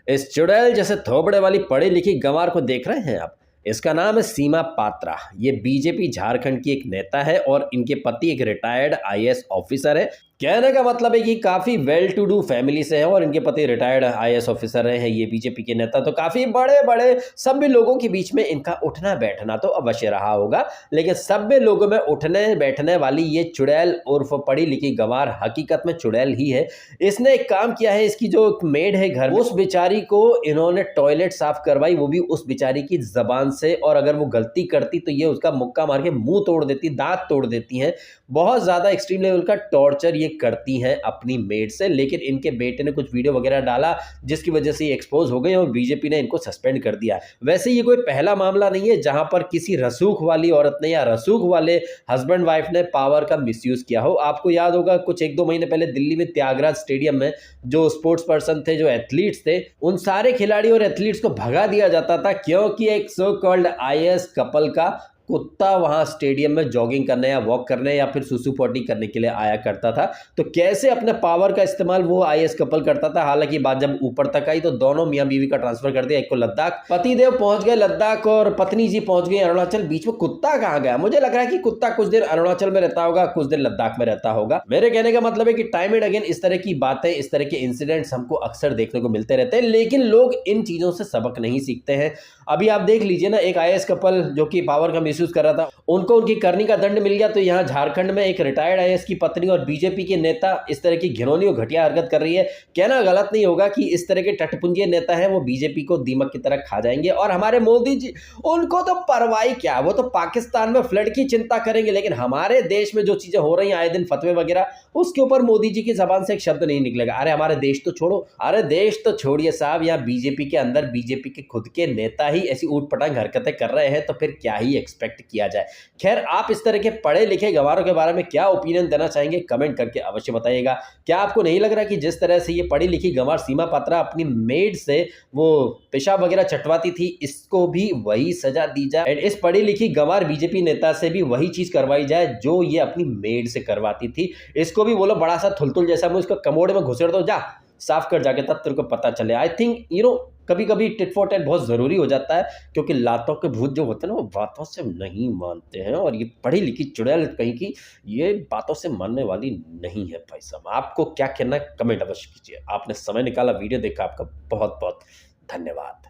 इस चुड़ैल जैसे थोबड़े वाली पढ़ी लिखी गंवार को देख रहे हैं आप। इसका नाम है सीमा पात्रा। ये बीजेपी झारखंड की एक नेता है और इनके पति एक रिटायर्ड आईएएस ऑफिसर है। कहने का मतलब है कि काफी वेल टू डू फैमिली से है और इनके पति रिटायर्ड आईएएस ऑफिसर रहे हैं ये बीजेपी के नेता। तो काफी बड़े बड़े सभ्य लोगों के बीच में इनका उठना बैठना तो अवश्य रहा होगा, लेकिन सभ्य लोगों में उठने बैठने वाली ये चुड़ैल उर्फ पढ़ी लिखी गंवार हकीकत में चुड़ैल ही है। इसने एक काम किया है, इसकी जो मेड है घर में, उस बेचारी को इन्होंने टॉयलेट साफ करवाई, वो भी उस बेचारी की जबान से। और अगर वो गलती करती तो ये उसका मुक्का मार के मुंह तोड़ देती, दांत तोड़ देती हैं। बहुत ज्यादा एक्सट्रीम लेवल का टॉर्चर ये करती हैं अपनी मेड से। लेकिन इनके बेटे ने कुछ वीडियो वगैरह डाला जिसकी वजह से ये एक्सपोज हो गए और बीजेपी ने इनको सस्पेंड कर दिया। वैसे ये कोई पहला मामला नहीं है जहां पर किसी रसूख वाली औरत ने या रसूख वाले हस्बैंड वाइफ ने पावर का मिसयूज किया हो। आपको याद होगा कुछ 1-2 महीने पहले दिल्ली में त्यागराज स्टेडियम में जो स्पोर्ट्स पर्सन थे, जो एथलीट्स थे, उन सारे खिलाड़ी और एथलीट्स को भगा दिया जाता था क्योंकि एक सो कॉल्ड आईएएस कपल का कुत्ता वहां स्टेडियम में जॉगिंग करने या वॉक करने या फिर सुसु पॉटी करने के लिए आया करता था। तो कैसे अपने पावर का इस्तेमाल वो आईएएस कपल करता था। हालांकि बात जब ऊपर तक आई तो दोनों मियां बीवी का ट्रांसफर कर दिया, एक को लद्दाख, पतिदेव पहुंच गए लद्दाख और पत्नी जी पहुंच गई अरुणाचल। बीच में कुत्ता कहां गया? मुझे लग रहा है कि कुत्ता कुछ देर अरुणाचल में रहता होगा, कुछ देर लद्दाख में रहता होगा। मेरे कहने का मतलब है कि टाइम एंड अगेन इस तरह की बातें, इस तरह के इंसिडेंट्स हमको अक्सर देखने को मिलते रहते हैं, लेकिन लोग इन चीजों से सबक नहीं सीखते हैं। अभी आप देख लीजिए ना, एक आईएएस कपल जो कि पावर का मिसयूज कर रहा था, उनको उनकी करनी का दंड मिल गया। तो यहाँ झारखंड में एक रिटायर्ड आईएएस की पत्नी और बीजेपी के नेता इस तरह की घिनौनी और घटिया हरकत कर रही है। कहना गलत नहीं होगा कि इस तरह के टटपुंजिये नेता हैं वो बीजेपी को दीमक की तरह खा जाएंगे। और हमारे मोदी जी, उनको तो परवाही क्या, वो तो पाकिस्तान में फ्लड की चिंता करेंगे, लेकिन हमारे देश में जो चीजें हो रही हैं आए दिन फतवे वगैरह, उसके ऊपर मोदी जी की जबान से एक शब्द नहीं निकलेगा। अरे हमारे देश तो छोड़ो, अरे देश तो छोड़िए साहब, यहाँ बीजेपी के अंदर बीजेपी के खुद के नेता ही ऐसी ऊटपटांग हरकतें कर रहे हैं तो फिर क्या ही एक्सपेक्ट किया जाए। खैर, आप इस तरह के पढ़े लिखे गंवारों के बारे में क्या ओपिनियन देना चाहेंगे कमेंट करके अवश्य बताइएगा। क्या आपको नहीं लग रहा कि जिस तरह से ये पढ़ी लिखी गंवार सीमा पात्रा अपनी मेड से वो पेशाब वगैरह चटवाती थी, इसको भी वही सजा दी जाए? इस पढ़ी लिखी गंवार बीजेपी नेता से भी वही चीज करवाई जाए जो ये अपनी मेड से करवाती थी। इसको भी बोलो बड़ा सा थुलथुल जैसा मुंह, इसको कमोड़े में घुसेड़ दो, जा साफ कर जाके, तब तेरे को पता चले। आई थिंक कभी कभी टिट फॉर टैट बहुत जरूरी हो जाता है, क्योंकि लातों के भूत जो होते हैं ना वो बातों से नहीं मानते हैं। और ये पढ़ी लिखी चुड़ैल कहीं की ये बातों से मानने वाली नहीं है। भाई साहब, आपको क्या कहना है कमेंट अवश्य कीजिए। आपने समय निकाला, वीडियो देखा, आपका बहुत बहुत धन्यवाद।